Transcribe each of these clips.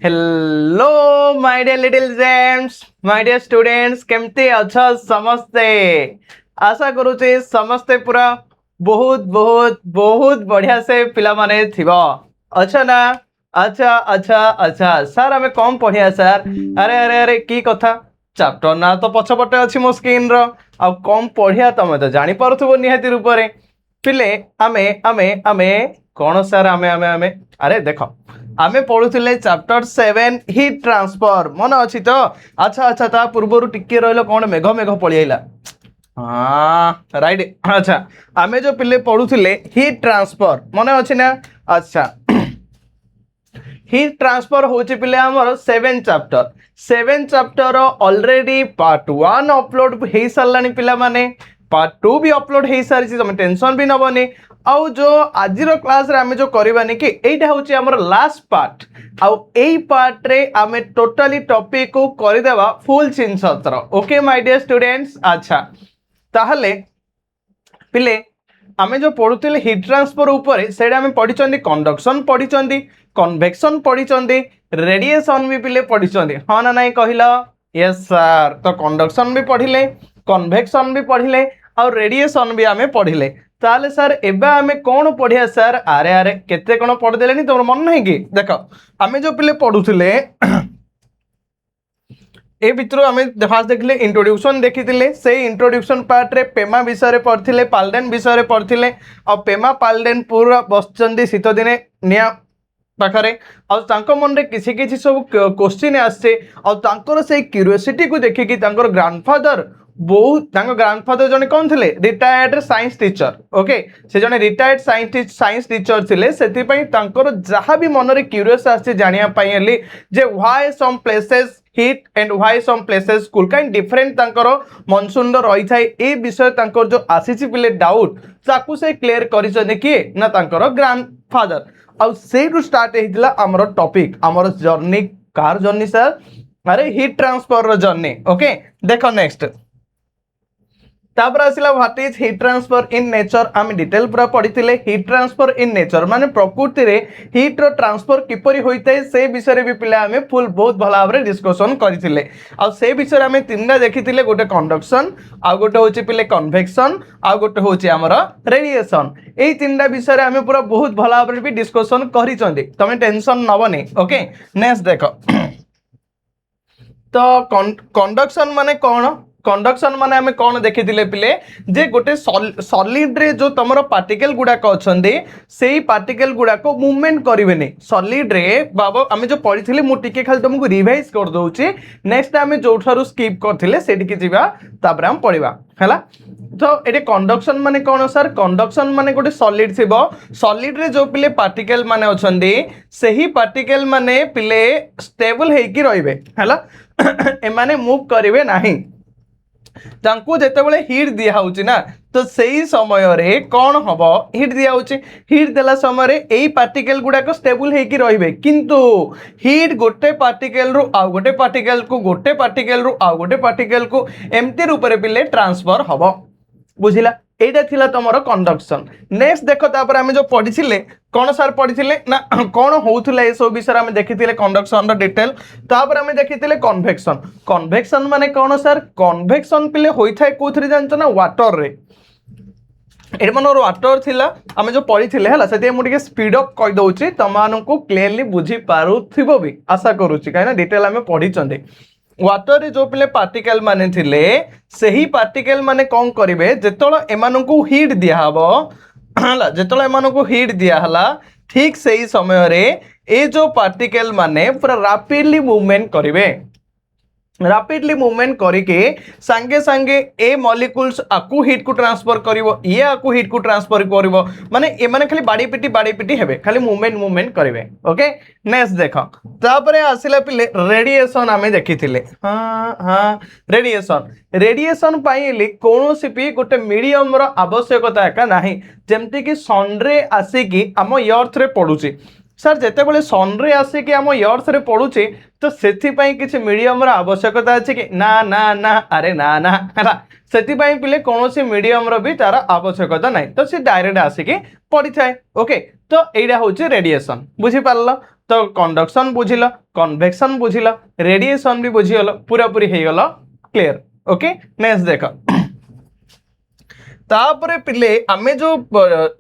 Hello my dear little gems my dear students केमती अच्छा समस्ते आशा करूचे समस्ते पूरा बहुत बहुत बहुत बढ़िया से पिला माने थिबा अच्छा ना अच्छा अच्छा अच्छा सर आमे कम पढ़िया सर अरे अरे अरे की कथा चैप्टर ना तो पछपटे अच्छी मो स्क्रीन रो आ कम पढ़िया तमे तो जानि पारुथबो निहाती रूप रे पिले आमे आमे आमे कोन सर आमे आमे आमे अरे देखो आमे पढ़ुले चैप्टर 7 हीट ट्रांसफर मन अच्छी तो अच्छा अच्छा ता पूर्व टिके रहिलो कौन मेघ मेघ पड़ीला हाँ राइट अच्छा आमे जो पिले पढ़ुले हीट ट्रांसफर मन अच्छी ना अच्छा हीट ट्रांसफर होची पिले हमर 7 चैप्टर ऑलरेडी पार्ट 1 अपलोड हे सरलानी पिला माने पार्ट 2 भी अपलोड हे सारी तुम टेंशन भी नबनी आउ जो आज क्लास रे आमे जो करबानी कि एटा होची हमर लास्ट पार्ट आउ एई पार्ट रे आमे टोटली टॉपिक को कर देबा फुल चिन सत्र ओके माय डियर स्टूडेंट्स अच्छा ताहले पिले आमे जो पढ़ुले हीट ट्रांसफर ऊपर सेडा आमे पढ़िचंदी कंडक्शन पढ़िचंदी कन्वेक्शन पढ़िचंदी रेडिएशन भी पिले पढ़िचंदी हां ना नहीं कहिला यस सर तो कंडक्शन भी पढ़िले कन्वेक्शन भी पढ़िले और रेडिएशन भी आमे पढ़िले ताले सर एबे आमे कोन पढ़िया सर अरे अरे केते कोन पढ़ देलेनी तोर मन नहीं कि देखो आमे जो पिले पढ़ुले ए भितर आमे फास्ट देखले इंट्रोड्यूशन देखिथिले से इंट्रोड्यूशन पार्ट रे पेमा विषय रे पढ़थिले पाल्डेन विषय रे पढ़थिले और पेमा पाल्डेन पूरा बसचंदी शीत दिने निया पाखरे और तांको मन रे किसी किसी सब क्वेश्चन आसे और तांकर से क्यूरियोसिटी को देखि कि तांकर ग्रैंडफादर बहुत ग्रैंडफादर जने कौन थे रिटायर्ड साइंस टीचर ओके से जने रिटायर्ड साइंस टीचर थे सेति पई तांकर जहां भी मन रे क्यूरियस आसे जानिया पई हली जे why some places heat and why some places cool kind different तांकर मनसून रही थाए ए विषय तांकर जो आसीची पिले डाउट ताकू से क्लियर करिसने कि ना तांकर ग्रैंडफादर और से स्टार्ट हेतिला हमर टॉपिक हमर जर्नी कार जर्नी सर अरे हीट ट्रांसफर रो जर्नी ओके देखो नेक्स्ट तापर आसिला what is heat transfer in nature आम डिटेल पूरा पढ़ी हीट ट्रांसफर इन नेचर माने प्रकृति रे हीट रो ट्रांसफर किपरि होइतै से विषय रे भी पिला आमे फुल बहुत भला भाबरे डिस्कशन करिथिले आ से विषय रे आमे तीनटा देखिथिले गोटे कंडक्शन आ गोटे होची पिले कन्वेक्शन आ गोटे होची हमर रेडिएशन एई तीनटा विषय रे आमे पूरा बहुत भला भाबरे भी डिस्कशन करिचंदी तमे टेंशन नबनी ओके नेक्स्ट देखो तो कंडक्शन माने कोन कंडक्शन माने हमें कौन देखी पिले जे गोटे सॉलिड रे जो तमरो पार्टिकल गुड़ाक अच्छे से पार्टिकल गुड़ाक मूवमेंट करेंगे सॉलिड रे बाबा आम जो पढ़ी मुझे खाली तुमको रिवाइज कर दूसरी नेक्स्ट आम जो स्किप करते से हम पढ़ा है तो ये कंडक्शन माने कौन सर कंडक्शन माने गोटे सॉलिड थी सॉलिड रे जो पिले पार्टिकल माने अच्छे से ही पार्टिकल माने पिले स्टेबल होगी रहिबे हैला एमाने मूव करेंगे नहीं तांको जेतेबेले हीट दिया होची ना तो सही समय रे कौन हम हीट दिया होची हीट देला समय रे एई पार्टिकल गुडा को स्टेबल हेकी रहिबे किंतु हीट गोटे पार्टिकल रु आ गोटे पार्टिकल को गोटे पार्टिकल रु आ गोटे पार्टिकल को एमती रूप रे पिले ट्रांसफर हबो बुझिला एटा थिला तमरो कंडक्शन नेक्स्ट देखो तापर हमें जो पढ़िथिले कौन सर पढ़िथिले ना कौन होउथिला ए सब विषय हमें देखिथिले कंडक्शन रो डिटेल तापर हमें देखिथिले कन्वेक्शन कन्वेक्शन माने कौन सर कन्वेक्शन पिले होई थाए कोथरे जानत ना वाटर रे एट मनर वाटर थिला हमें जो पढ़िथिले हला सेते मु टिके स्पीड अप कहि दउची तमाननको क्लियरली बुझी पारुथिबो भी आशा करूची काइना डिटेल हमें पढ़िचंदे वाटर रे जो पिले पार्टिकल माने थिले सही पार्टिकल माने कौन करिवे जेतळ एमाननको हीट दिया हबो हला जेतळ एमाननको हीट दिया हला ठीक सही समय रे ए जो पार्टिकल माने पूरा रैपिडली मूवमेंट करिवे रैपिडली मूवमेंट करके संगे संगे ए मॉलिक्यूल्स आकु हीट को ट्रांसफर करिवो ये आकु हीट को ट्रांसफर करिवो माने ए माने खाली बाडी पिटी हेबे खाली मूवमेंट करिवे ओके नेक्स्ट देखो तापरे आसिला पिले रेडिएशन आमे देखिथिले हां हां रेडिएशन पाइली कोनोसी भी गोटे मीडियम रो आवश्यकता एका नाही जेमति कि सन रे आसी कि हम अर्थ रे पडुची सर जिते बड़े सन रे आसिक आम अर्थ रे पड़ुचे तो से किसी मीडियम आवश्यकता अच्छे कि ना ना ना अरे ना ना है से पिले कौन मीडियम भी तार आवश्यकता ना तो सी डायरेक्ट आसिक पड़ी थाए ओके तो यहाँ हूँ रेडिएशन बुझीपार तो कंडक्शन बुझिल, कन्वेक्शन बुझिल, रेडिएशन भी बुझीगल, पूरा पूरी हो गल क्लियर। ओके नेक्स्ट देख तापर पिले आमे जो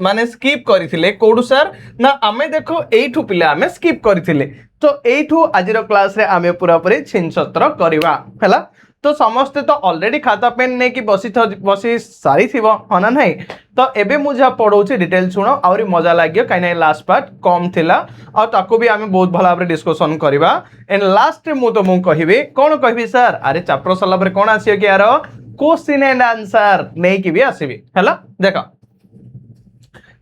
माने स्किप करथिले कोडू सर ना आमे देखो एठू पिले आमे स्किप करथिले तो एठू आजिर क्लास रे आमे पूरा पूरी छिनछत्र करबा हला। तो समस्ते तो ऑलरेडी खाता पेन ने कि बसी सारी थिबो हना नहीं तो एबे मु जा पढौछि डिटेल सुनो आउरी मजा लागियो काइना लास्ट पार्ट कम थिला आ ताको भी आमे बहुत भला भाबरे डिस्कशन करबा। एंड लास्ट रे मु तो मु कहिबे कोन कहिबे सर अरे चैप्टर सला पर कोन आसियो कि यार क्वेश्चन एंड आंसर नहीं कि भी आसीबी हला। देखो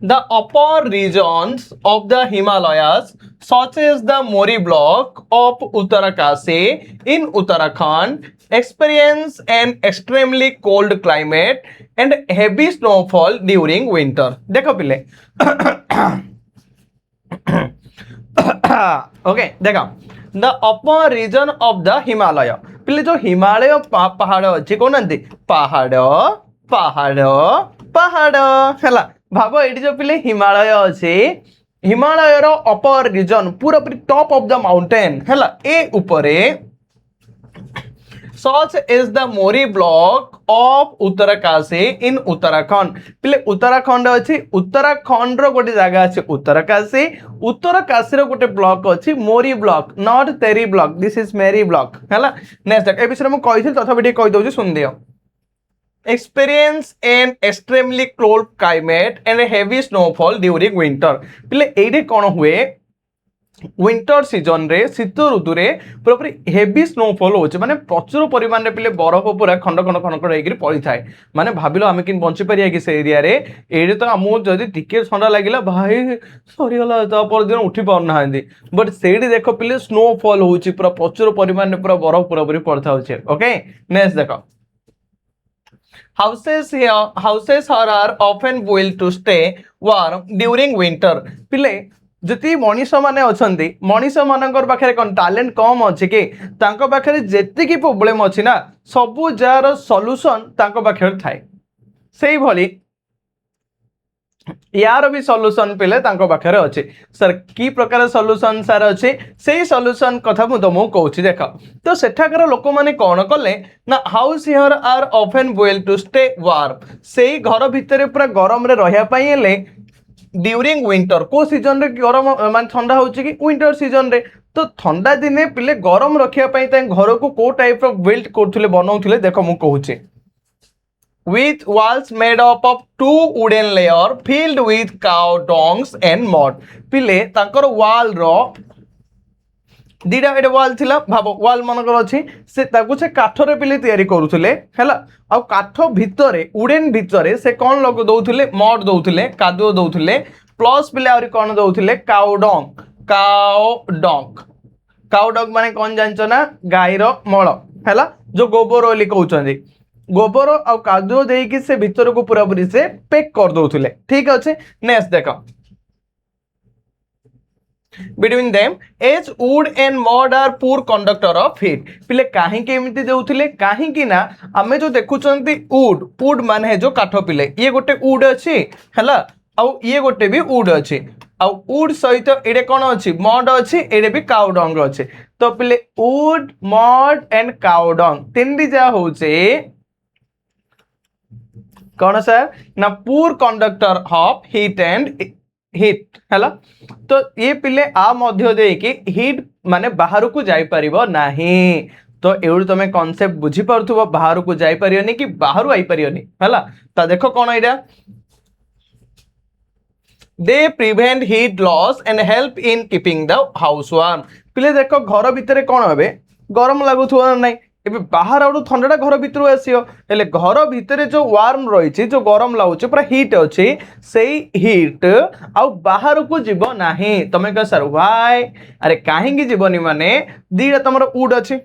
the upper regions of the Himalayas such as the Mori block of Uttarakasi in Uttarakhand experience an extremely cold climate and heavy snowfall during winter। देखो पिले ओके देखो the upper region of the Himalaya पिले जो हिमालय पहाड़ अच्छी कौन पहाड़ पहाड़ पहाड़ है भाव ये जो पिले हिमालय अच्छे हिमालय अपर रीजन पूरा पूरी टॉप ऑफ द माउंटेन है ए उपरे such is the Mori block of Uttarakasi in Uttarakhand पिले उत्तराखंड अच्छी उत्तराखंड रो गोटे जगह अच्छे उत्तरकाशी उत्तरकाशी रो गोटे ब्लॉक अच्छी मोरी ब्लॉक नॉट तेरी ब्लॉक दिस इज मेरी ब्लॉक है नेक्स्ट ए विषय में कही तथापि टिके कहि दउछि सुन दियो। experience an extremely cold climate and a heavy snowfall during winter पिले एडे कोन हुए विंटर सीजन रे शीत ऋतु रे पूरा हेवी स्नोफॉल होचे माने प्रचुर परिमाण रे पिले बरफ पूरा खंड खंड खंड खंड हेकि पड़ी थाए माने भाबिलो आमे किन बंची परिया कि से एरिया रे एडे तो हमो जदी टिके ठंडा लागिला भाई सरी गला त पर दिन उठी पार नाहंदी बट सेडी देखो पिले स्नोफॉल होची पूरा प्रचुर परिमाण रे पूरा बरफ पूरा पूरी पड़ता होचे। ओके नेक्स्ट देखो houses are often built to stay warm during winter पिले जति मनीष माने अछंती मनीष मानकर पाखरे कोन टैलेंट कम अछि कि तांको पाखरे जेति की प्रॉब्लम अछि ना सबु जार सॉल्यूशन तांको पाखरे थाए सेही भली यार भी सॉल्यूशन पिले तांको पाखरे अछि सर की प्रकार सॉल्यूशन सर अछि सेही सॉल्यूशन कथा मु तमो कहूछि देखो तो सेठाकर लोक माने कोन कले ना house here are often build to stay warm सेही घर भितरे पूरा गरम रे रहिया पई हेले ड्यूरिंग विंटर को सीजन रे गरम मान ठंडा होची कि विंटर सीजन रे तो ठंडा दिने पिले गरम रखिया पई त घर को को टाइप ऑफ बिल्ड करथुले बनाउथुले देखो मु कहूची with walls made up of 2 wooden layer filled with cow dongs and mud पिले ताकर wall रो दीटा एटे wall थिला भाबो wall मनकर अछि से ताकु से काठ रे पिले तयारी करूथुले हैला आ काठ भितरे वुडन भितरे से कोन लोग दउथुले मड दउथुले कादो दउथुले प्लस पिले आउरी कोन दउथुले काउ डंग माने कोन जानचो ना गाईर मळ हैला जो गोबर ओली कहउचंदी गोबर आ कादो देकी से भितर को पूरा पूरी से पैक कर दउथुले ठीक अछि। नेक्स्ट देखो between them as wood and mud are poor conductor of heat पिले काहे के एमिति देउथिले काहे कि ना हमें जो देखुचंती वुड माने जो काठ पिले ये गोटे वुड अछि हैला आ ये गोटे भी वुड अछि आ वुड सहित एडे कोन अछि मड अछि एडे भी काउ डंग अछि तो पिले wood mud and cow dung तीनडी जा होचे कौन सर ना पूर conductor of heat and heat हैला तो ये पिले आ मध्य दे कि हीट माने बाहर को जाई परिबो नाही तो एउड तमे कांसेप्ट बुझी परथुबो बाहर को जाई परियोनी कि बाहर आई परियोनी हैला ता देखो कोन एडा they prevent heat loss and help in keeping the house warm पिले देखो घर भितरे कोन होबे गरम लागुथुवा नाही एबे बाहर आउट ठंडाटा घर भितर आसियो हेले घर भितर जो वार्म रही जो गरम लागुचे पूरा हीट अच्छे से हीट आ बाहर को जीव नाही तमे कह सर व्हाई अरे काहेंगी जीवनी माने दीटा तुम वुड अच्छे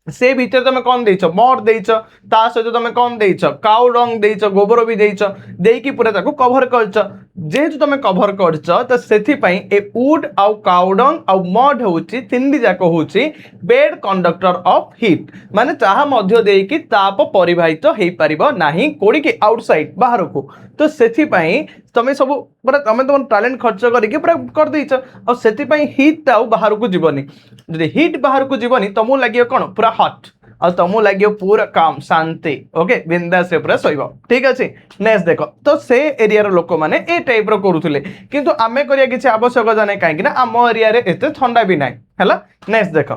से भीतर तुम कौन देइछ मड देइछ ता सहित तुम कौन देइछ काउ डंग देइछ गोबर भी देइछ देकी पूरा ताको कवर करछ जेहेतु तुम कभर कर ए वुड आउ काउडंग आउ मड होची तीन जाक होची बेड कंडक्टर ऑफ हीट माने चाहा मध्य देकी ताप परिवाहित हो परिबो नाही कोडी के आउटसाइड बाहर को तो सेथि पई तुम सब पूरा तुम तुम टैलेंट खर्च करके पूरा कर देछ और सेथि पई हीट आउ बाहर को जीवनी जदि हीट बाहर को जीवनी तुमको लागियो कोन पूरा हॉट और तुमको लगे पूरा काम शांति ओके बिंदास पूरा शोब ठीक अच्छे नेक्स्ट देख तो से एरिया लोक मैंने ए टाइप करुले किंतु आमे करिया किछि आवश्यकता जाने कहीं आम एरिया रे एते ठंडा भी नाइ हैला नेक्स्ट देख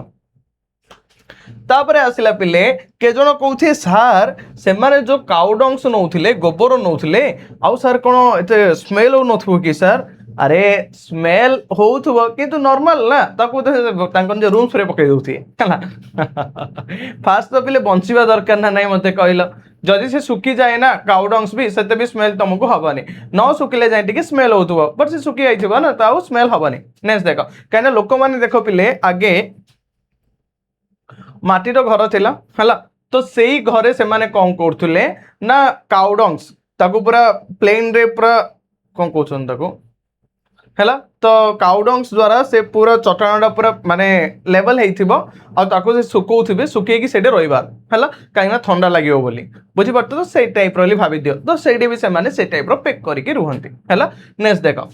तापरे आसिला पिले के जण कहउथे सार से माने जो काउडंग्स नउथिले गोबर नउथिले आउ सार कोन एते स्मेल हो नथु कि सर अरे स्मेल होउथबो किंतु नॉर्मल ना ताको तांकन जे रूम्स रे पकई दउथि हैला फास्ट तो पिले बंचिबा दरकार ना नै मते कहलो जदि से सुखी जाए ना काउडंग्स भी सेते भी स्मेल तुमको हबनी न सुखिले जाए टिके स्मेल होउथबो बट से सुखी आइथबो ना ताउ स्मेल हबनी नेक्स्ट देखो काहे ना लोक माने देखो पिले आगे माटीर घर थिला हैला तो सेही घरे से माने कोन करथुले ना काउडंग्स ताको पूरा प्लेन रे पूरा कोन कहउछन ताको हैला तो काउडंग्स द्वारा से पूरा चटाणटा पूरा माने लेवल हेइथिबो आ ताको से सुकौथिबे सुके कि सेडे रहिबार हैला काइना ठंडा लागियो बोली बुझि पड़तो तो से टाइप रोली भाबि दियो तो सेडे भी से माने से टाइप रो पैक करिके रुहंती हैला नेक्स्ट देखो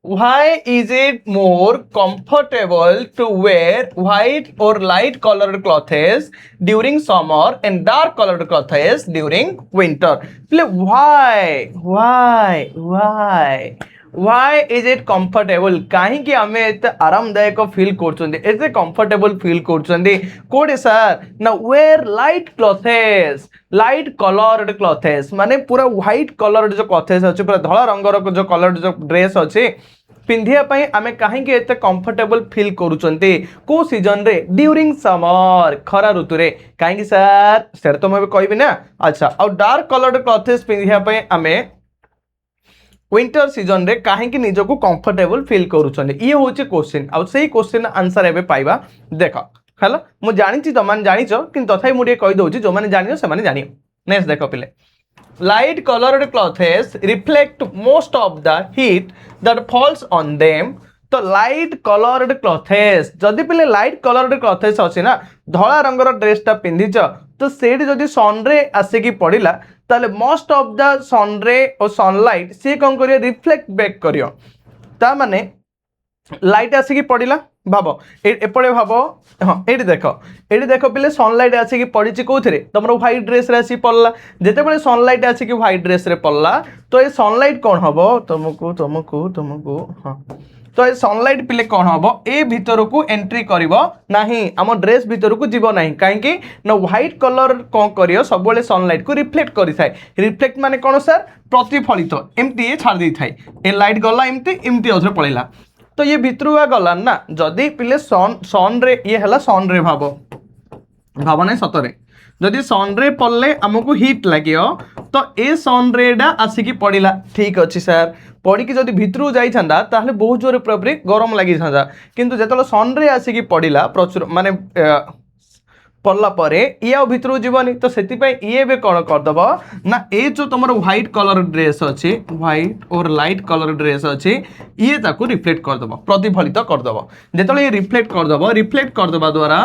why is it more comfortable to wear white or light colored clothes during summer and dark colored clothes during winter why is it comfortable कहीं कि हमें एते आरामदायक फील करछंदी एते कंफर्टेबल फील करछंदी कोडे सर ना वेयर लाइट कलर्ड क्लॉथेस माने पूरा व्हाइट कलर्ड जो क्लॉथेस अछि पूरा धला रंगर जो कलर्ड जो ड्रेस अछि पिंधिया पई आमे काहे कि एते कंफर्टेबल फील करूचंती को सीजन रे ड्यूरिंग समर खरा ऋतु रे काहे कि सर सर तो मैं कहबी ना अच्छा और डार्क कलर्ड क्लॉथेस पिंधिया पई आमे विंटर सीजन रे काहे कि निजको कंफर्टेबल फील करूचंती ये होची क्वेश्चन और सेही क्वेश्चन आंसर एबे पाइबा देखो हैला मु जानि छी तमान जानि छ किंतु तथाई मु कहि दउची जो माने जानियो से माने जानियो नेक्स्ट देखो पिले light colored clothes reflect most of the heat that falls on them तो लाइट कलर्ड क्लॉथेस जदि पिले लाइट कलर्ड क्लॉथेस अछि ना धला रंगर ड्रेसटा पिंधिच तो सेठी जदि सन रे आसे की पड़िला ताले मोस्ट ऑफ द सन रे और सनलाइट से कोन करियो रिफ्लेक्ट बैक करियो ता माने लाइट आसे की पड़िला भाबो एपड़े भाबो हां एडी देखो पिले सनलाइट आसे की पड़ी कोथरे तमरो व्हाइट ड्रेस रे आसी पड़ला जेते बेले सनलाइट आसी की व्हाइट ड्रेस रे पड़ला तो ए सनलाइट कोन हबो तुमको हां तो ए सनलाइट पिले कोन हबो ए भीतर को एंट्री करिवो नाही हम ड्रेस भीतर को जीवो नाही काहे कि न व्हाइट कलर कोन करियो सब बेले सनलाइट को रिफ्लेक्ट करि थाए रिफ्लेक्ट माने कोन सर प्रतिफलित एम्ति ए छाड़ दी थाए ए लाइट गला एम्ति ओथरे पळिला तो ये भितरुआ गला ना जदि पिले सन रे ये हला सन रे भाव ना सतरे जदि सन रे पड़ले आमको हीट लगियो तो ए सन रेडा आसिकी पड़िला ठीक अच्छे सर पड़ी कि जदि भितरु जाई छंदा ताहले बहुत जोरे प्रॉब्री गरम लागि छंदा किंतु जेतलो सन रे आसिकी पड़िला प्रचुर माने पड़ला परे ये आ भितरु जीवनी तो सेति पई ये बे कोन कर दबो ना ए जो तमर व्हाइट कलर ड्रेस अछि व्हाइट और लाइट कलर ड्रेस अछि ये ताको रिफ्लेक्ट कर दबो प्रतिफलित कर दबो जेतलो ये रिफ्लेक्ट कर दबा द्वारा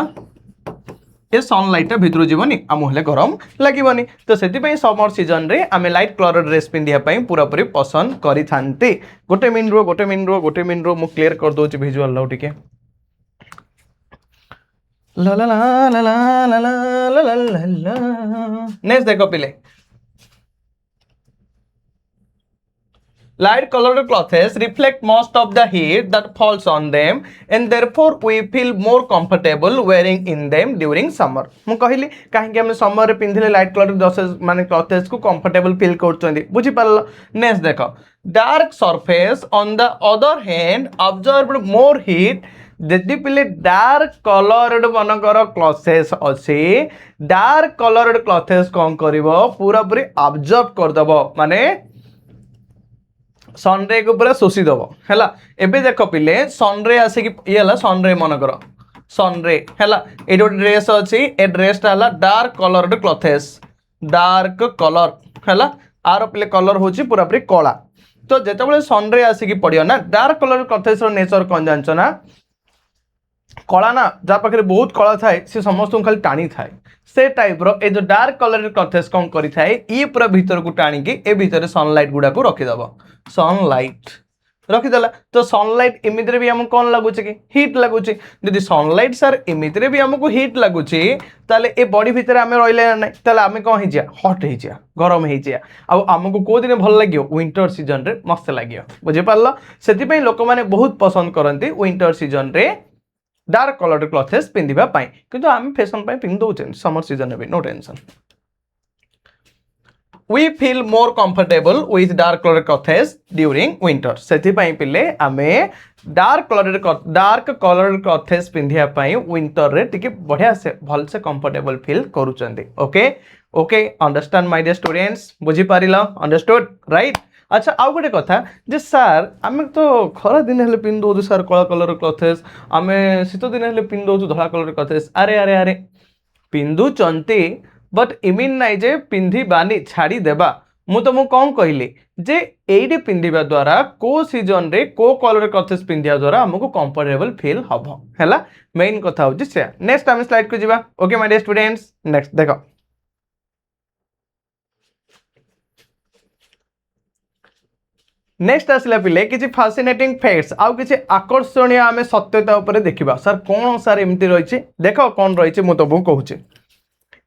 ए सनलाइट भितरु जीवनी आमहले गरम लागिवनी तो सेति पई समर सीजन रे आमे लाइट कलर ड्रेस पिंदिया पई पूरा पूरी पसंद करि थांती गोटे मिनिट रो मु क्लियर कर दोची विजुअल लो टिके ला ला ला ला ला ला ला ला ला ला नेक्स्ट देखो पिले light colored clothes reflect most of the heat that falls on them and therefore we feel more comfortable wearing in them during summer मु कहली काहे कि हम समर रे पिंधिले लाइट कलर ड्रेसेस माने क्लॉथेस को कंफर्टेबल फील करचंदी बुझी पारलो नेक्स्ट देखो dark surface on the other hand observed more heat जदि पिले डार्क कलर्ड मनकर क्लॉथेस अछि डार्क कलर्ड क्लॉथेस कोन करिवो पूरा पूरी ऑब्जर्व कर दबो माने सनरे को पूरा शोषी दबो हैला एबे देखो पिले सनरे आसे कि ये हला सनरे मनकर सनरे हैला ए जो ड्रेस अछि ए ड्रेस ता हला dark coloured clothes dark colour हैला आरो पिले कलर होची पूरा पूरी कला तो जितेबाला सन रे आसिक पड़ो ना डार्क कलर क्लथेस नेचर कौन जान ना कला ना जहाँ पाखे बहुत कला थाए सी समस्त खाली टाणी थाए से टाइप रे जो डार्क कलर क्लथेस कौन करें ये पूरा भीतर को टाणिकी ए भीतर सनलाइट गुड़ा को रखीदेव सनलाइट रखीदेला तो सनलाइट इमितरे भी आमको कौन लगुच कि हिट लगुच जदि सनलाइट सर इमितरे भी आमको हिट लगुच ताले ए बॉडी भीतर आम रही ना ताले आम कौन हो हट हो गरम हो आमको कौ दिन भल लगे विंटर सीजन रे मस्त लगे बुझीपार से लोक मैंने बहुत पसंद करती विंटर सीजन रे डार्क कलर क्लथेस पिंधापी किंतु आम फैशन पिंध दौचे समर सीजन में no tension we feel more comfortable with dark color clothes during winter सेति पई पिले आमे डार्क कलर clothes पिंधिया पई विंटर रे टिके बढ़िया से भल से कंफर्टेबल फील करूचंदी okay okay understand my dear students बुझी पारिला अंडरस्टूड राइट अच्छा आउ गोटे कथा जे सर आमे तो खरा दिन हेले पिन दो सर कला कलर क्लथेस आमे शीत दिन हेले पिन दो धला कलर क्लथेस अरे अरे अरे पिंधु चंती बट इमिन नाइ जे पिंधि बानी छाड़ी देबा मु तुमको कौन कहली जे एइडे पिंधिबा द्वारा को सीजन रे को कलर क्लथेस पिंधिया द्वारा हमको कंफर्टेबल फील हबो हैला मेन कथा होची से नेक्स्ट हम स्लाइड को जिबा okay my dear students next देखो नेक्स्ट आसला पिले किसी फैसिनेटिंग फैक्ट्स आउ किसी आकर्षणीय आमे सत्यता ऊपर देखिबा सर कोन सर एमती रहिछि देखो कोन रहिछि मु तुमको कहूछि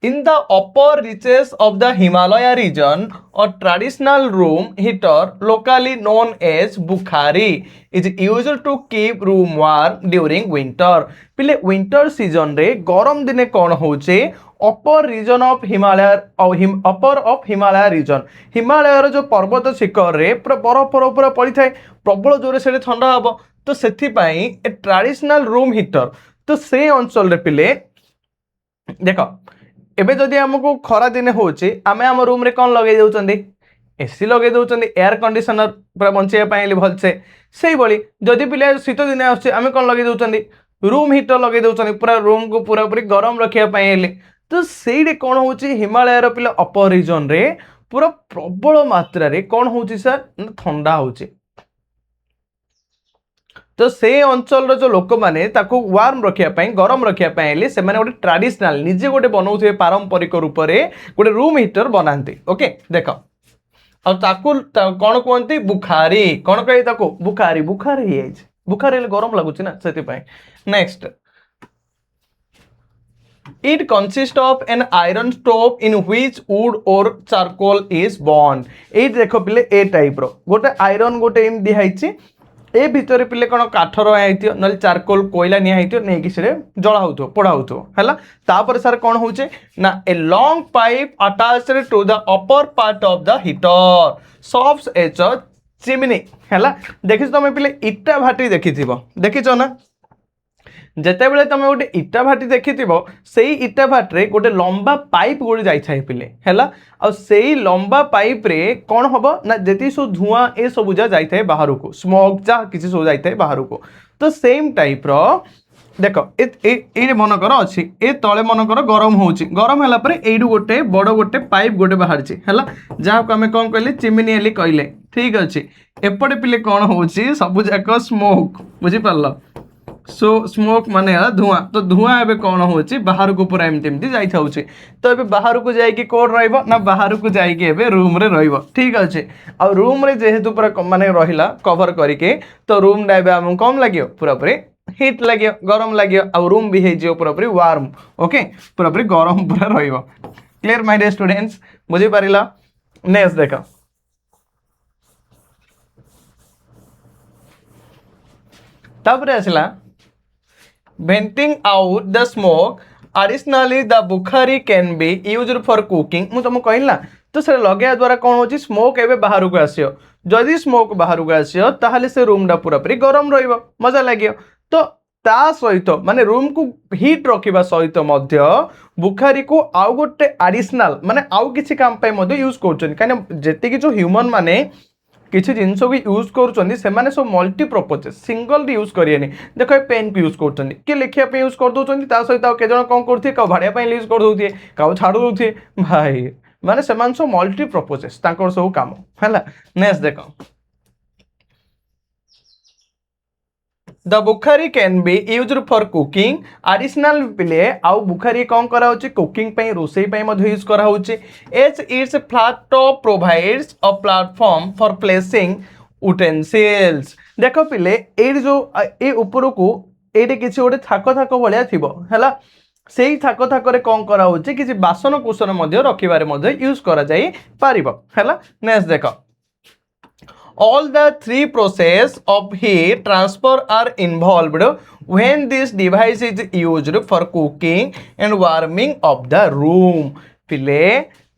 In the upper reaches of the Himalaya region, a traditional room heater, locally known as bukhari, is used to keep room warm during winter. पिले winter season रे गरम दिने कौन होचे upper region of Himalaya upper of Himalaya region Himalaya जो पर्वत शिखर रे पूरा बरफ पूरा पड़ी थाए प्रबल जोरे से ठंडा हम तो से ट्रेडिशनल रूम हीटर तो से अंचल रे पिले देख एबे जदि हमको खरा दिन होचे आमे हम रूम रे कौन लगे दउचंदी एसी लगे दउचंदी एयर कंडीशनर पूरा बंचिया पाइले भलसे सेही बळी जदि पिले शीत दिन आछे आमे कौन लगे दउचंदी रूम हीटर लगे दउचंदी पूरा रूम को पूरा पूरी गरम रखिया पाइले तो सेही कौन होची हिमालय रो पिले अपर रीजन रे पूरा प्रबल मात्रा रे कौन होची सर ठंडा होची तो से अंचल जो लोक माने ताको वार्म रखिया गरम रखिया से माने गोटे ट्रेडिशनल निजे गोटे बनाउथे पारंपरिक रूप रे गोटे रूम हीटर बनाते ओके देख और ताको कौन कहते बुखारी कौन कहे ताको बुखारी बुखारी बुखारी गरम लगुच ना से next It consists of an iron stove in which wood or charcoal is burned. ये देखो पिले ए टाइप रो गोटे आयरन गोटे एम दिहाइछि ए भितर पिले कौन काठर आइथियो न चारकोल कोयला निया आइथियो नहीं कि से जला होतो पोड़ा होतो हैला तापर सर कौन होचे ना a long pipe attached to the upper part of the heater serves as a chimney हैला देखिस तमे पिले इटा भाटी देखिथिबो देखिछो ना जेते बेले तमे गोटे इटा भाटी देखिथिबो सेही इटा भाटरे गोटे लंबा पाइप गोटे जाई थाए पिले हैला और सेही लंबा पाइप रे कौन हबो ना जेती सो धुआं ए सब जा जाई थाए बाहर को स्मोक जा किसी सो जाई थाए बाहर को तो सेम टाइप रो देखो ए मन कर अछि ए तळे मन कर गरम होउची गरम हला परे एडु गोटे बडो गोटे पाइप गोटे बाहर छी हैला जा को हमें कोन कहले चिमनी एली कहले ठीक अछि एपटे पिले कौन होउची सब जाक स्मोक बुझी पारलो सो स्मोक माने धुआं तो धुआं एबे कौन होची बाहर को पूरा एमती एमती जाई थाउची तो एबे बाहर को जाई कि कोड रहइबो ना बाहर को जाई कि एबे रूम रे रहइबो ठीक अछि आ रूम रे जेहेतु पूरा माने रहिला कवर करिके तो रूम डा एबे हम कम लागियो पूरा पूरी हिट लागियो गरम लागियो आ रूम भी हे जियो पूरा पूरी वार्म ओके पूरा पूरी गरम पूरा रहइबो क्लियर माय डियर स्टूडेंट्स बुझी पारिला नेक्स्ट देखो तापरे आसला venting out the smoke additionally the bukhari can be used for cooking मु तुमको कहला तो से लगे द्वारा कौन होची स्मोक एबे बाहर को आसियो जदि स्मोक बाहर को आसियो ताहले से रूम डा पूरा पूरी गरम रहइबो मजा लागियो तो ता सहित माने रूम को हीट रखिबा सहित मध्य बुखारी को आउ गोटे एडिशनल माने आउ किछि काम पे मध्य यूज करछन काने जेति कि जो ह्यूमन माने किसी जिनस को यूज कर सब मल्टीपर्पज सिंगल यूज करें देख पेन को यूज कर किए लिखापी यूज कर दौरान सहित केजन कौन करेंगे क्या भाड़िया यूज कर दे क्या छाड़ दे भाई माने सब मल्टीपर्पजेस सब कम है नेक्स्ट देख the Bukhari can be used for cooking additional पिले आउ बुखारी कौन करा होची कुकिंग पे रोसई पे मध्य यूज करा होची as its flat top provides a platform for placing utensils देखो पिले ए जो ए ऊपर को एटे किसी गोटे थाक थाक भाया थी है से थाक थाक कौन करा होची किसी बासन कुसन मध्य रखिबारे मध्य यूज करा जाई पारिबो हैला नेक्स्ट देखो all the three process of heat transfer are involved when this device is used for cooking and warming of the room पिले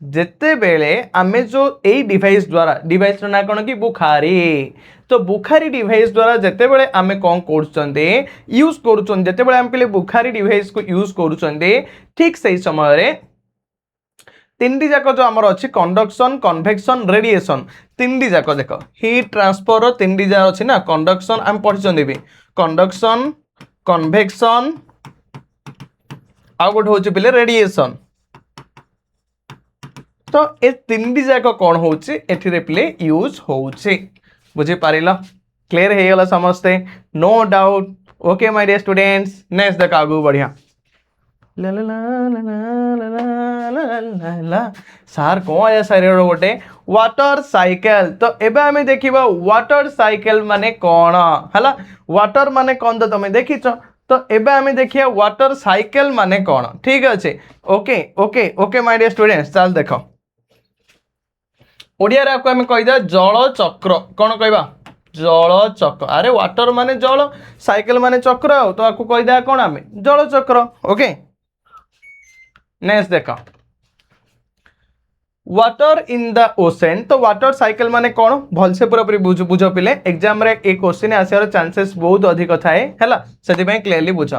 जेते बेले आमे जो ए डिवाइस द्वारा डिवाइस ना कोन की बुखारी तो बुखारी डिवाइस द्वारा जेते बेले आमे कोन करछन्ते यूज करछन जेते बेले आमे पिले बुखारी डिवाइस को यूज करछन्ते ठीक सही समय रे तीनटी जाक जो आमर अच्छी कंडक्शन कन्वेक्शन रेडिएशन तीनटी जाक देख हीट ट्रांसफर तीनटी जा अच्छी ना कंडक्शन आम पढ़ी भी कंडक्शन कन्वेक्शन आउ गोटे हूँ पिले रेडिएशन तो ए तीनटी जाक कौन हो पिले यूज हो बुझी पार क्लीयर हो गला समस्ते no doubt okay my dear students next देख आगू बढ़िया सार कौन है सारे गोटे वाटर साइकिल तो एबे आमे देखिबा वाटर साइकिल माने कौन है वाटर माने कौन तो तुम देखिच तो एबे आमे देखिया वाटर साइकिल माने कौन ठीक अच्छे okay okay okay my dear students चल देखो ओडिया रे आपको आमे कहिदा जल चक्र कौन कहबा जल चक्र अरे वाटर माने जल साइकिल माने चक्र तो आपको कहिदा कौन आमे जल चक्र ओके नेक्स्ट देखो वाटर इन द ओशन तो वाटर साइकिल माने कौन भलसे पूरा पूरी बुझ पिले एग्जाम रे एक क्वेश्चन आसार चांसेस बहुत अधिक थाए हैला सेति पे क्लियरली बुझ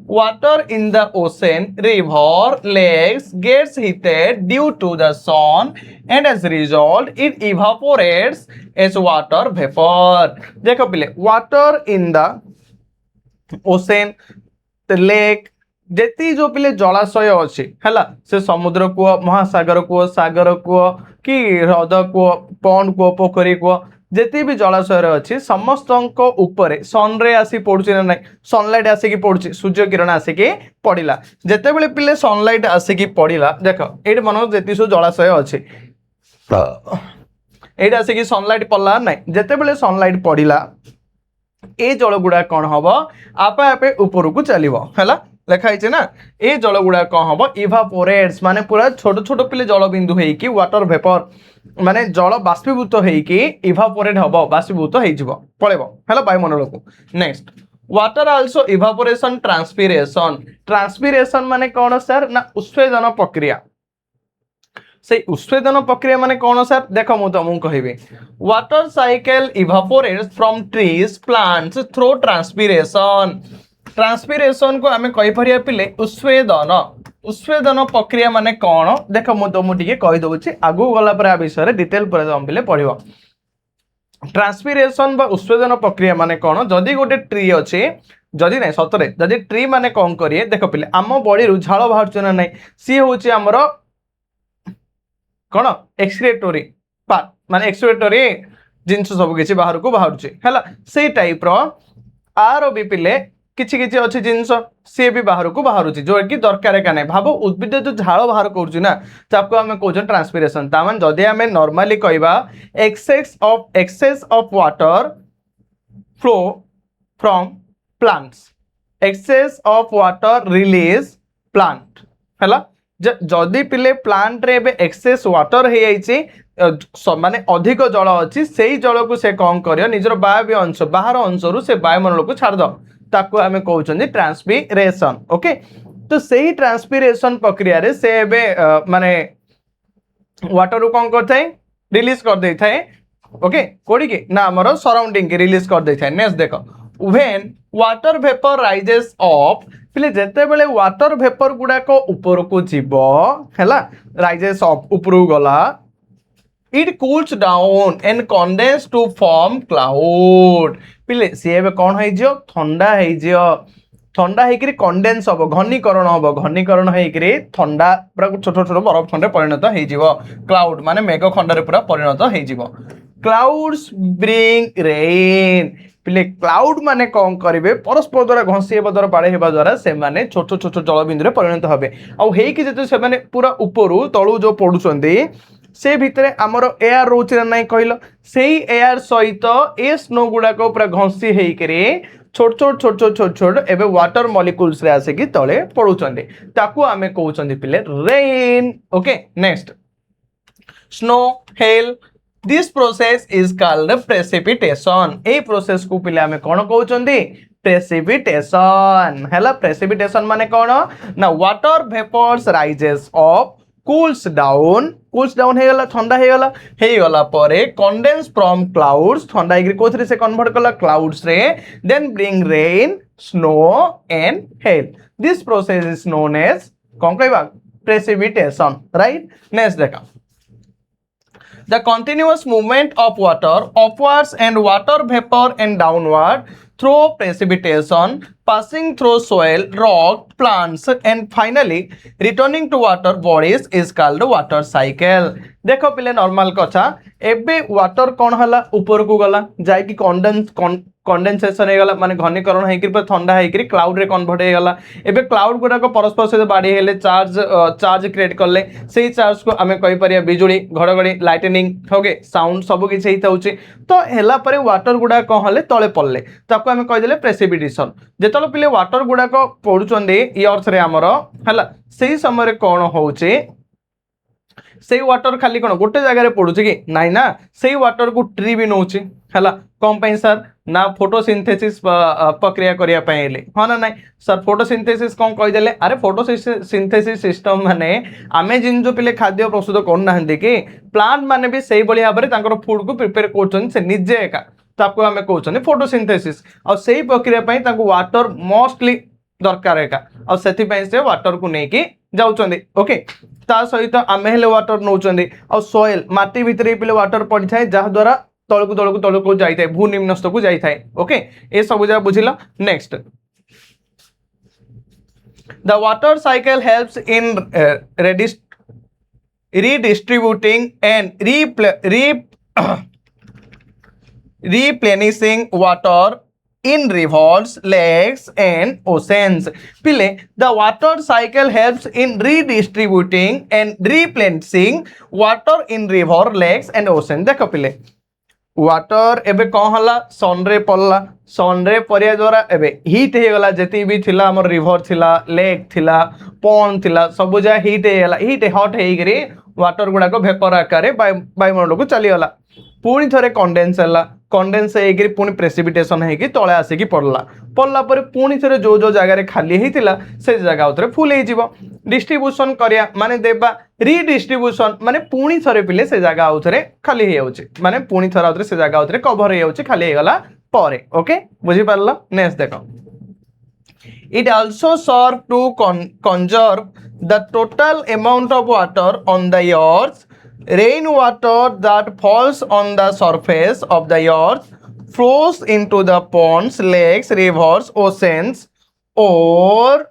water in the ocean river lakes gets heated due to the sun and as result it evaporates as water vapour देखो पिले water in the ocean lake जेती जो पिले जलाशय अच्छी है से समुद्र कूह महासागर कूह सागर कूह कि ह्रद कूह पौंड कूह पोखरी कूह जेती भी जलाशय अच्छी समस्त ऊपर सन रे आसी पड़ुची ना नहीं सनलाइट आसिकी पड़ुची सूर्य किरण आसिकी पड़िला जेते बेले पिले सनलाइट आसिकी पड़िला देख ये मन जेती सब जलाशय अच्छी ये आसिकी सनलाइट पड़ला ना जेते बेले सनलाइट पड़िला ए जल गुड़ा कौन हम आपे आपे ऊपर को चलो है लिखाई ना ये जल गुड़ा कौन हम इवापोरेट्स माने पूरा छोट छोट पिले जल बिंदु होइकी वाटर वेपर माने जल बाष्पीभूत होइकी इवापोरेट हम बाष्पीभूत हो पड़ेबो है वायुमंडल को next water also evaporation transpiration transpiration माने कौन सर ना उष्वेदन प्रक्रिया से उष्वेदन प्रक्रिया माने कौन सर देख मु तुमको कहबी water cycle evaporates from trees plants through transpiration transpiration को आमे कहि परिया पिले उष्वेदन उष्वेदन प्रक्रिया माने कौन देख मु तुमको टिके कहि दउछि आगु गला पर आ विषय रे डिटेल पर हम पिले पढिबो ट्रांसपिरेशन बा उष्वेदन प्रक्रिया माने कौन जदी गोटे ट्री अछि जदी नै सतरे जदी ट्री माने कौन करिए देख पिले आम बॉडी रु झाळ बाहर ना नै सी होछि हमर कौन एक्सक्रेटोरी पार्ट माने एक्सक्रेटोरी जिनस सब किछि बाहर को बाहर है से टाइप रो आर भी पिले किछि किछि अच्छी जिनस सी भी बाहर को बाहर जो कि दरकार का नहीं भाव उद्भिद जो झाड़ बाहर करा ताको आम कौन ट्रांसपिरेशन तामान जदि आम नॉर्मली कहबा excess of water flow from plants excess of water release plant है जदि पिले प्लांट रे एक्सेस वाटर हो जाइए माने अधिक जल अच्छी से जल को से कौन कर निजर वायव्य अंश बाहर अंश रु से वायुमंडल को छाड़ दो ताको आमे कहउछन ट्रांसपिरेशन ओके तो सही ट्रांसपिरेशन प्रक्रिया रे से माने वाटर को कौन करथाय रिलीज कर दे थाए ओके कोडी के ना हमर सराउंडिंग के रिलीज कर दे थाए नेक्स्ट देखो when water vapour rises up पिले जेते बेले वाटर वेपर गुडा को ऊपर को जीवो हैला राइजेस अप ऊपर गला it cools down and condense to form cloud पिले सी एबे कोन होई जियो ठंडा हेकरी कंडेंस हबो घनीकरण हेकरी ठंडा पूरा छोट छोट बरफ खंडे परिणत हे जिवो क्लाउड माने मेघ खंड रे पूरा परिणत हे जिवो क्लाउड्स ब्रिंग रेन पिले क्लाउड माने कौन करेंगे परस्पर द्वारा घसी हेबा द्वारा बाड़े हेबा द्वारा से माने छोट छोट छोट जलबिंदु परिणत हेबे आउ हेकि जेते से माने पूरा ऊपरू तळु जो पडुचंदी से भितरे आमर एयर रोचे ना कहल से एयर सहित ए स्नो गुड़ाक पूरा घसी हेकरे छोट छोट छोट छोट छोट छोट एबे वाटर मॉलिक्यूल्स रे आसे तले पड़ुचंदी ताकू आमे कहउचंदी पिले rain okay next snow hello this process is called precipitation a process को पिले आमे कोन कहउचंदी प्रेसिपिटेशन हैला प्रेसिपिटेशन माने कोन ना water vapours rises up cools down हे गला ठंडा हे गला परे कंडेंस फ्रॉम क्लाउड्स ठंडा एग्री कोथरे से कन्वर्ट कला क्लाउड्स रे then bring rain snow and hail this process is known as कोन कहबा प्रेसिपिटेशन राइट नेक्स्ट देखा the continuous movement of water upwards and water vapor and downward through precipitation passing through soil rock plants and finally returning to water bodies is called water cycle देखो पिले normal कथा एबे water कोन हला ऊपर को गला जाय कि कंडेंसेशन हे गला माने घनीकरण हे कि ठंडा हे कि क्लाउड रे कन्वर्ट हे गला एबे क्लाउड गुडा को परस्पर से बाडी हेले चार्ज क्रिएट करले सेही चार्ज को हमें कहि परिया बिजुली घड़घड़ी लाइटनिंग होगे साउंड सब किछ हेता होची तो हेला परे वाटर गुडा को हले तळे पड़ले ताको हमें कहि देले प्रेसिपिटेशन जेतलो पिले वाटर गुडा को पडुचंदी इयर्थ रे हमरो हला सेही समय रे कोन होउची से वाटर खाली कौन गोटे जगह पड़ुचे कि नाई ना से वाटर को ट्री भी नौची है कौन पाई सर ना फोटोसिंथेसिस प्रक्रिया करने हाँ ना ना सर फोटोसिंथेसिस कौन कहीदेले अरे फोटोसिंथेसिस सिस्टम माने आमे जिन जो पिले खाद्य प्रस्तुत करना कि प्लांट माने भी से भाव में फूड को प्रिपेयर कर निजे एका ताको आमे कहउछन फोटोसिंथेसिस और सही प्रक्रिया वाटर मोस्टली दरकार एका और से वाटर को लेकिन जाउचंदी ओके ता सहित आमे हेले वाटर नौचंदी और सॉइल माटी भितर पिले वाटर पड़ी थाए जहा द्वारा तळकु जाई थाए भू निम्नस्थ को जाई थाए ओके ए सब जगह बुझिला next the water cycle helps in redistributing and replenishing water in rivers, lakes and oceans. Pile, the water cycle helps in redistributing and replenishing water in river, lakes and oceans. देखो पिले water एबे कौन हला सन रे पड़ला सन रे परिया द्वारा एबे हीट हे गला जति भी थिला हमर रिवर थिला लेक थिला पॉन्ड थिला सब जा हीट हे गला हीट हॉट हे गरे वाटर गुडा को वेपर आकार वायुमंडल को चली गला पुणी थरे कंडेंस हला कंडेंस हे पुणी प्रेसिपिटेशन हे कि तळे आसे कि पड़ला पर पुणी थरे जो जो जगह रे खाली हेतिला से जगह उतरे फुल हे जिवो डिस्ट्रीब्यूशन करिया माने देबा रीडिस्ट्रीब्यूशन माने पुणी थरे पिले से जगह उतरे खाली हे जाउचे माने पुणी थरा उतरे से जगह उतरे कवर हे जाउचे खाली हे गला परे ओके बुझी पारला नेक्स्ट देखो it also serve to conserve the total amount of water on the earth. Rainwater that falls on the surface of the earth flows into the ponds, lakes, rivers, oceans, or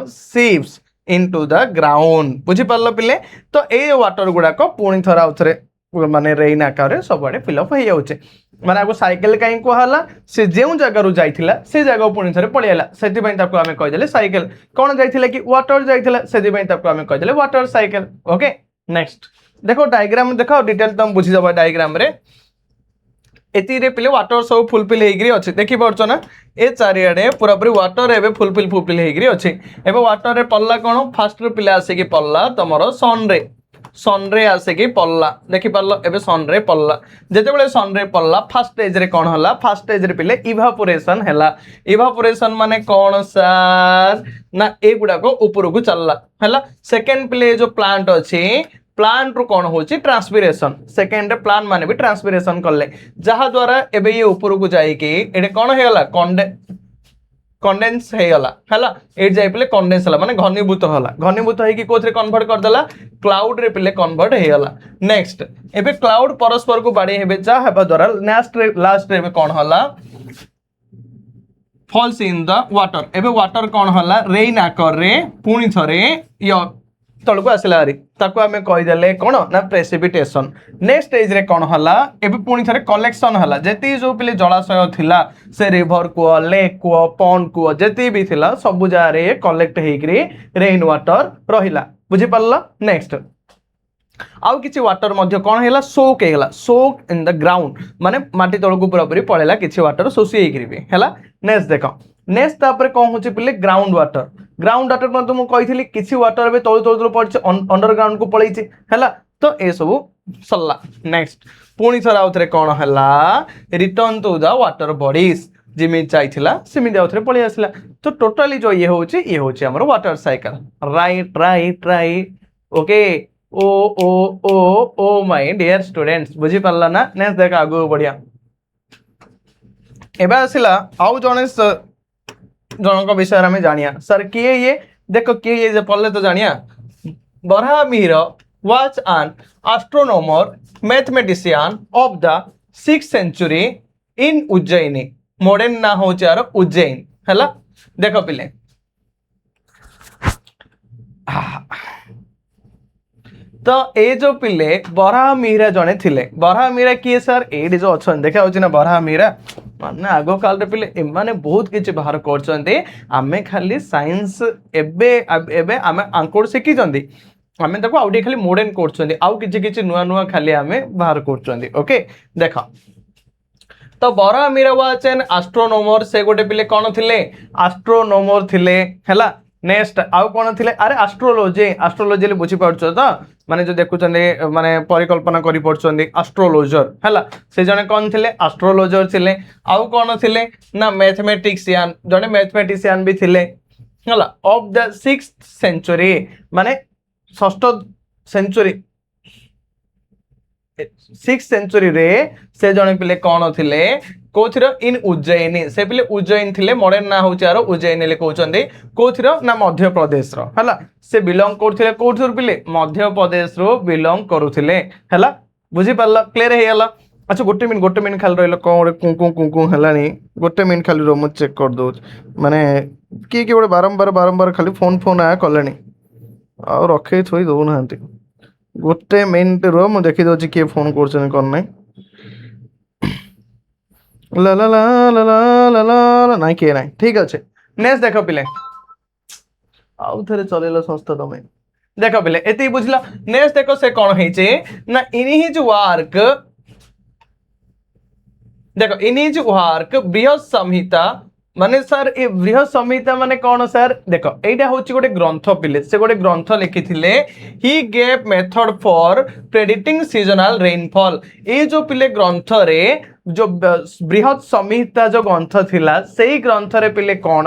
seeps into the ground. बुझी पारल पिले तो ए water गुडा को पुणी थरा उथरे माने rain आकार सब आड़े फिलअप हो जाउचे माने आगो साइकिल कहीं कहला से जेउ जगह रु जाइथिला से जगह पुणी थरे पळियाला सेति पई ताको आमे कहि देले साइकिल कोन जाइथिला कि वाटर जाइथिला सेति पई ताको आमे कहि देले वाटर साइकिल ओके नेक्स्ट देखो डायग्राम देखो डिटेल तुम बुझी जबा डायग्राम रे एति रे पिले वाटर सब फुलफिल हेगरी अछि देखि परछो ना ए चारियाडे पूरा पूरी वाटर एबे फुलफिल हेगरी अछि एबे वाटर रे पल्ला कोन फास्ट रे पिले आसे कि पल्ला तमरो सन रे आसे कि पल्ला देखि पारलो एबे सन रे पल्ला जेते बेले सन रे पल्ला फर्स्ट स्टेज रे कोन हला फर्स्ट स्टेज रे पिले इवापोरेशन हला इवापोरेशन माने कोन सर ना ए गुडा को ऊपर को चलला हला सेकंड पिले जो प्लांट अछि प्लांट रो कोन होची ट्रांसपिरेशन सेकंड रे प्लांट माने भी ट्रांसपिरेशन करले जहा द्वारा एबे ये ऊपर को जाई कि एडे कोन हेला कंडेंस हे गला हला एट जाय पिले कंडेंस हला माने घनीभूत है कि कोथरे कन्वर्ट कर देला क्लाउड रे पिले कन्वर्ट हे गला नेक्स्ट एबे क्लाउड परस्पर को बाडी हेबे जा हेबा द्वारा लास्ट रे कोन हला फॉल्स इन द वाटर एबे वाटर कोन हला रेन आकर रे पुणी थरे तलको आसला हारी ताको आमे कहीदेले कौन ना प्रेसिपिटेशन नेक्स्ट स्टेज रे कौन हला एबे पुणी थरे कलेक्शन हला जेती जो पिले जलाशय थिला से रिवर को लेक को पॉन्ड को जेती भी थिला सब जा रे कलेक्ट हेकरी रेन वाटर रहिला बुझी पल्ला नेक्स्ट आउ किछि वाटर मध्य कोन हेला सोक हेला सोक इन द ग्राउंड माने माटी तळकु पूरा पूरी पळेला किछि वाटर सोसी हेकरी भी हेला नेक्स्ट देखो नेक्स्ट तापर कोन होछि पिले ग्राउंड वाटर मतलब मु कहिथिली किछि वाटर बे तळ तळ पड़छ अंडरग्राउंड को पळैछि हेला तो ए सब सल्ला नेक्स्ट पुणी थरा उतरे कोन हेला return to the water bodies जिमि चाइथिला सिमि आउथरे पळै आसला तो टोटली जो ये होछि हमर वाटर साइकिल राइट ओके ओ माय डियर स्टूडेंट्स बुझी पारला ना नेक्स्ट देख आगु बढ़िया एबे आसिला आउ जने जनक विषय आम जानिया सर किए ये देखो किए ये पढ़ले तो जानिया Varahamihira was an astronomer mathematician of the 6th century in उज्जैनी मॉडर्न ना हो चार उज्जैन हैला देखो पिले तो ए जो पिले बराहमिहिर जने थिले बराहमिहिर किए सर एडी जो अछन देखा होची ना बराहमिहिर माने आगो काल रे पिले एमाने बहुत किछि बाहर करचंती आमे खाली साइंस एबे एबे आमे अंकोड सिखि जंदी आमे ताको आउडी खाली मॉडर्न करचंती आउ किछि नुआ नुआ खाली आमे बाहर करचंती ओके देखा तो बराहमिहिर वाज एन एस्ट्रोनॉमर से गोटे पिले कोन थिले एस्ट्रोनॉमर थिले हैला नेक्स्ट आउ कोन थिले अरे एस्ट्रोलॉजी ले बुझी पाउछ तो माने जो देखुचंदे माने परिकल्पना करि पड़चंदी एस्ट्रोलॉजर हैला से जने कोन थिले एस्ट्रोलॉजर थिले आउ कोन थिले ना मैथमेटिशियन जने मैथमेटिशियन भी थिले हैला ऑफ द 6th सेंचुरी माने 6th सेंचुरी 6th सेंचुरी रे से जने पिले कोन थिले कोथिर इन उज्जैनी से पिले उज्जैन थिले मॉडर्न ना होची आरो उज्जैन ले कहउचंदी कोथिर ना मध्य प्रदेश रो हला से बिलोंग करथिले कोथिर पिले मध्य प्रदेश रो बिलोंग करूथिले हला बुझी पारला क्लियर हे हला अच्छा गोटे मिनिट खाली रहलो कोन कुकु हलानी गोटे मिनिट खाली रो मु चेक कर दो माने की गोटे बारंबार खाली फोन आ कलेनी आ रखे थोई दो नांती गोटे मिनिट रो मु देखि दोची के फोन करछन कोन नै ला ला ला ला ला ला ला नहीं किए नहीं ठीक अच्छे नेक्स्ट देखो पिले आउ थरे चलेलो संस्था तमे देखो पिले एते बुझला नेक्स्ट देखो से कोन हेचे ना इन हिज वर्क देखो इन हिज वर्क बृहत संहिता माने सर ए बृहत संहिता माने कोन सर देखो एटा होची गोटे ग्रंथ पिले से गोटे ग्रंथ लिखिथिले he gave method for predicting seasonal rainfall ए जो पिले ग्रंथ रे जो बृहत संहिता जो ग्रंथ थिला सेही ग्रंथ रे पिले कोन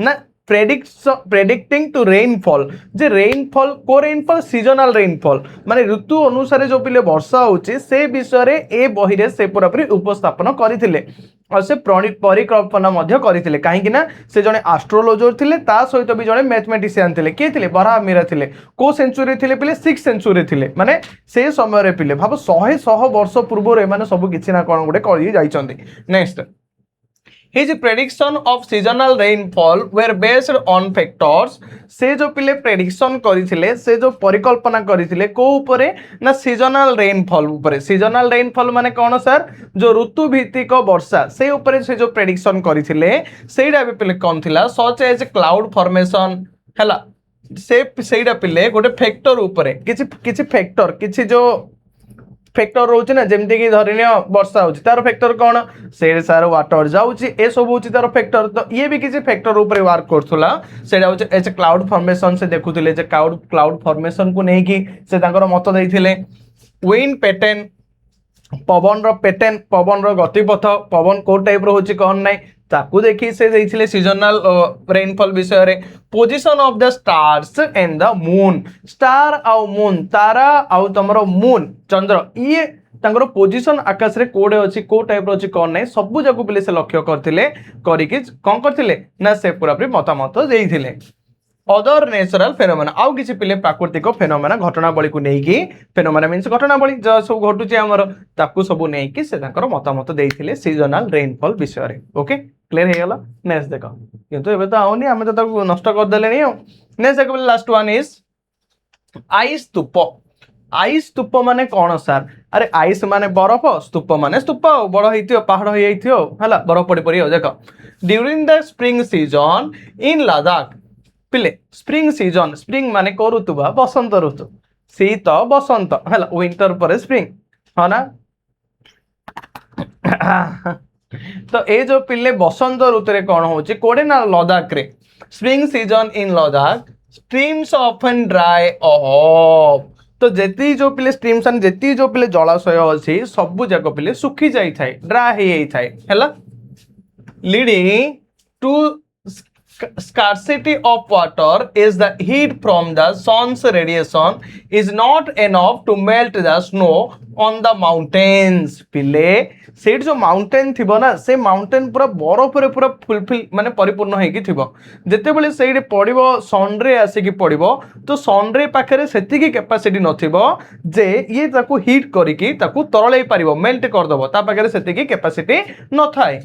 ना प्रेडिक्टिंग टू रेनफॉल जे रेनफॉल को रेनफॉल सीजनल रेनफॉल माने ऋतु अनुसार जो पिले वर्षा होची से विषय रे ए बही रे से पूरा पूरी उपस्थापन करिथिले और से परिकल्पना मध्य करिथिले काहे कि ना से जने एस्ट्रोलॉजर थिले ता सहित भी जने मैथमेटिशियन थिले के थिले बराहमिहिर थिले को सेंचुरी थिले पिले 6th सेंचुरी थिले माने से समय रे पिले भाबो 100 वर्ष पूर्व रे माने सब किछि ना कोन गुटे करि जाइचंदी next His prediction of seasonal rainfall were based on factors से जो पिले प्रेडिक्शन करिथिले से जो परिकल्पना करिथिले को ऊपरे ना सीजनल रेनफॉल ऊपरे सीजनल रेनफॉल माने कोन सर जो ऋतु भित्तिक वर्षा से ऊपरे से जो प्रेडिक्शन करिथिले सेडा भी पिले कोन थिला सच एज क्लाउड फॉर्मेशन हैला से सेडा पिले गोटे फैक्टर ऊपरे किछि फैक्टर किछि जो फैक्टर रोचे ना जेमती कि धरिनियो वर्षा होची तार फैक्टर कोन से सार वाटर जाउची ए सब होची तार फैक्टर तो ये भी किसी फैक्टर ऊपर वर्क करथुला सेडा होची एज क्लाउड फॉर्मेशन से देखुथिले जे क्लाउड फॉर्मेशन को नै कि से तांकर मत दैथिले विंड पैटर्न पवन रो गतिपथ पवन को टाइप रो होची कोन नै ताकू देखि से देइथिले सीजनल रेनफॉल विषय रे position of the stars and the moon star आउ मून तारा आउ तमरो मून चंद्र ये तांकर पोजीशन आकाश रे कोडे अछि को टाइप रो अछि कोन नै सब जगह पिले से लक्ष्य करथिले करिकि कोन करथिले ना से पूरा पूरी मतामत देइथिले अदर नेचुरल फेनोमेना आउ किछि पिले प्राकृतिक फेनोमेना घटनावली को नै कि फेनोमेना मींस घटनावली जो सब घटुची हमर ताकू सब नै कि से तांकर मतामत देइथिले सीजनल रेनफॉल विषय रे ओके क्लियर हे गेला नेक्स्ट देखो किंतु एबे तो आउनी हमें तो ताकू नष्ट कर देले नै नेक्स्ट देखो last one is ice stupa ice stupa माने कौन सर अरे आइस माने बरफ स्तूप माने स्तूप बड़ हो पहाड़ हो है बरफ पड़ी पड़ी देख during the spring season in Ladakh पिले स्प्रिंग माने को ऋतु बा बसंत ऋतु शीत बसंत है विंटर पर स्प्रिंग हाँ ना तो ये जो पिले बसंत ऋतु रे कौन होची कोडे ना लद्दाख रे spring season in Ladakh streams often dry up तो जेती जो पिले स्ट्रीम्स एंड जेती जो पिले जलाशय अछि सब जाक पिले सुखी जाई थाए ड्राई हे थाए हैला leading to scarcity of water is the heat from the sun's radiation is not enough to melt the snow on the mountains पिले सेठ जो माउंटेन थिबो ना से माउंटेन पूरा बरफ रे पूरा फुलफिल माने परिपूर्ण हेकी थिबो जेते बेले सेठ पड़िबो सन रे आसी की पड़िबो तो सन रे पाखरे सेति की कैपेसिटी नथिबो जे ये ताकू हीट करिकी ताकू तरळै पारिबो मेल्ट कर दबो ता पाखरे सेति की कैपेसिटी न थाए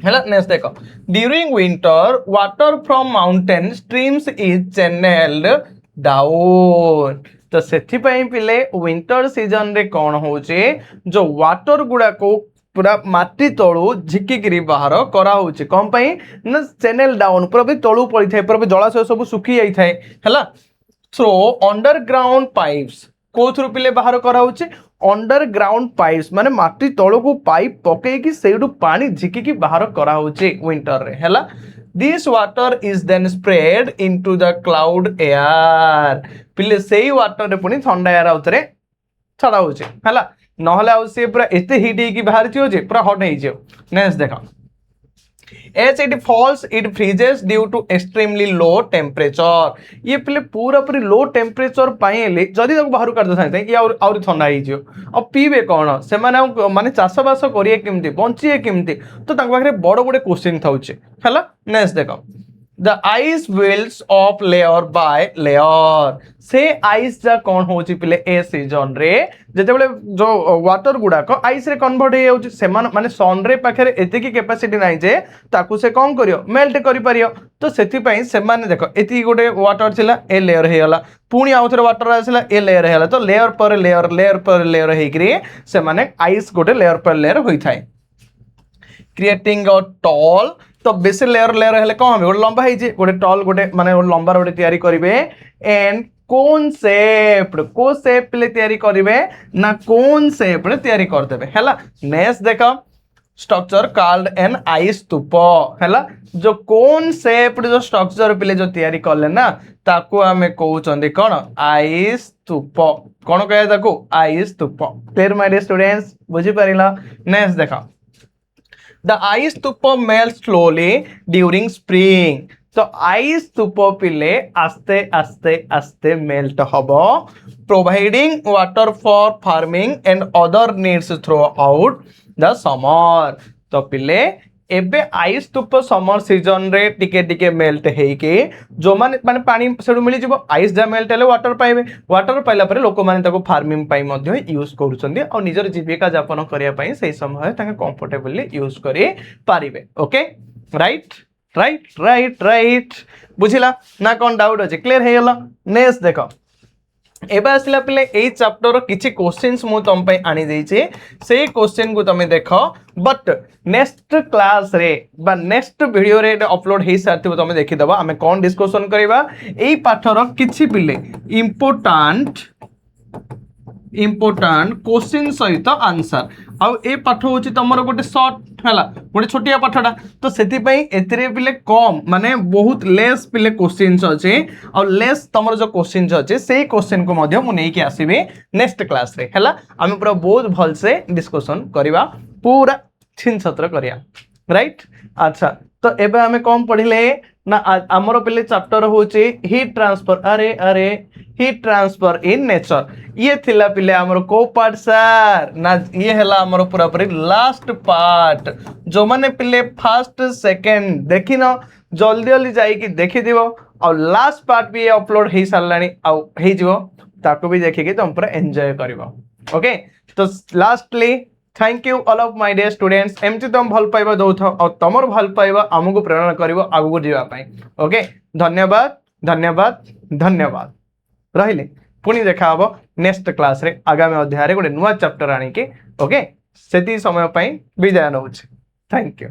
हेला नेक्स्ट देखो during winter water from mountain streams is channelled down तो सेथि पई पिले विंटर सीजन रे कोन होचे जो वाटर गुडा को पूरा माटी तळु झिकिगिरी बाहर करा होचे कम पई ना चैनल डाउन पूरा भी तळु पड़ी थाए पूरा भी जलाशय सब सुखी जाई थाए हैला सो अंडरग्राउंड पाइप्स कोथरु पिले बाहर करा होचे अंडरग्राउंड पाइप्स माने माटी तळु को पाइप पके कि सेडु पानी झिकी की बाहर करा होचे विंटर रे हैला this water is then spread into the cloud air पिले सेही वाटर रे पुनी ठंडा एयर आउतरे छडा होचे हैला नहले आउ से पूरा एते हीट ही की बाहर छियो जे पूरा हॉट हे जियो नेक्स्ट देखा as it falls it freezes due to extremely low temperature ये पिले पूरा पूरी लो टेम्परेचर पाइले जदि तक बाहर कर दे ये और ठंडा ही जियो अब पीबे कौन से माने चाष बास करिए केमती बंचिए केमती तो तांको पाखरे बड़ बड़ क्वेश्चन थाउचे हैला नेक्स्ट देखो the ice wills of layer by layer से आइस जा कौन होची पिले ए सीजन रे जेते बेले जो वाटर गुडा को आइस रे कन्वर्ट हे होची से माने सन रे पाखरे एते की कैपेसिटी नाही जे ताकू से कौन करियो मेल्ट करि पारियो तो सेति पई से माने देखो एती गोटे वाटर छिला ए लेयर हे होला पुणी आउथरे वाटर आसिला ए लेयर हे होला तो लेयर पर लेयर हे करी से माने आइस गोटे लेयर पर लेयर होई थाए क्रिएटिंग अ टॉल तो बेस लेयर हेले कौन गोटे लंबा है गोटे टॉल गोटे माने लंबा गोटे तैयारी करिवे एंड कोन शेप्ड को शेप ले तैयारी करिवे ना कोन शेप ले तैयारी कर देबे हैला नेक्स्ट देखो स्ट्रक्चर कॉल्ड एन आइस स्तूप हैला जो कोन शेप्ड जो स्ट्रक्चर पिले जो तैयारी करले ना ताको हमें कहउचंदी कोन आइस स्तूप कोन कहै ताको ice stupa clear my dear students बुझी परिला नेक्स्ट देखो The ice stupa melts slowly during spring. तो ice स्तूप पिले आस्ते आस्ते आस्ते मेल्ट हबो providing water for farming and other needs throughout the summer. तो पिले एबे आइस स्तूप समर सीजन रे टिके टिके मेल्ट हेके जो माने पानी सेडु मिली जिवो आइस जा मेल्ट हेले वाटर पाइला परे लोक माने ताको फार्मिंग पाई मध्ये यूज करूछंदी और निजर जीविका यापन करिया पई सेही समय ताके कंफर्टेबली यूज करि पारिबे ओके राइट बुझिला ना कोन डाउट अछि क्लियर हे गेला नेक्स्ट देखो एबा आसिला पिले एई चैप्टर रो किछि क्वेश्चंस मु तम पई आनी देछि सेही क्वेश्चन को तमे देखो बट नेक्स्ट क्लास रे बा नेक्स्ट वीडियो रे अपलोड हे साथिबो तमे देखि दबा हमें कोन डिस्कशन करबा एई पाठ रो किछि पिले इंपोर्टेंट क्वेश्चन सहित आंसर आउ ए पाठ होची तमरो गोटे शॉर्ट हैला गोटे छोटिया पाठडा तो सेति पई एतरे पिले कम माने बहुत लेस पिले क्वेश्चंस अछि और लेस तमरो जो क्वेश्चंस अछि सेही क्वेश्चन को मध्य मु नै कि आसीबे नेक्स्ट क्लास रे हैला हम पूरा बहुत भल से डिस्कशन करबा पूरा छिन छत्र करिया राइट अच्छा तो एबे हमें कम पढ़िले ना हमरो पहले चैप्टर होचे हीट ट्रांसफर अरे हीट ट्रांसफर इन नेचर ये थिला पिले हमरो को पार्ट सर ना ये हला हमरो पूरा पूरी लास्ट पार्ट जो माने पिले फर्स्ट सेकंड देखि न जल्दी जल्दी जाई कि देखि दिबो और लास्ट पार्ट भी अपलोड हे सारलानी आ हे जिवो ताको भी देखि कि तुम पूरा एंजॉय करबो ओके तो lastly thank you all of my dear students एमती तुम भल पाइबा दउथ और तमर भल पाइबा हमको प्रेरणा करिवो आगु जीवा पाई ओके धन्यवाद। रहिले पुणी देखा हम नेक्स्ट क्लास रे आगामी अध्याय गोटे नुआ चैप्टर आनिकी ओके से समय विदाय नौ थैंक यू।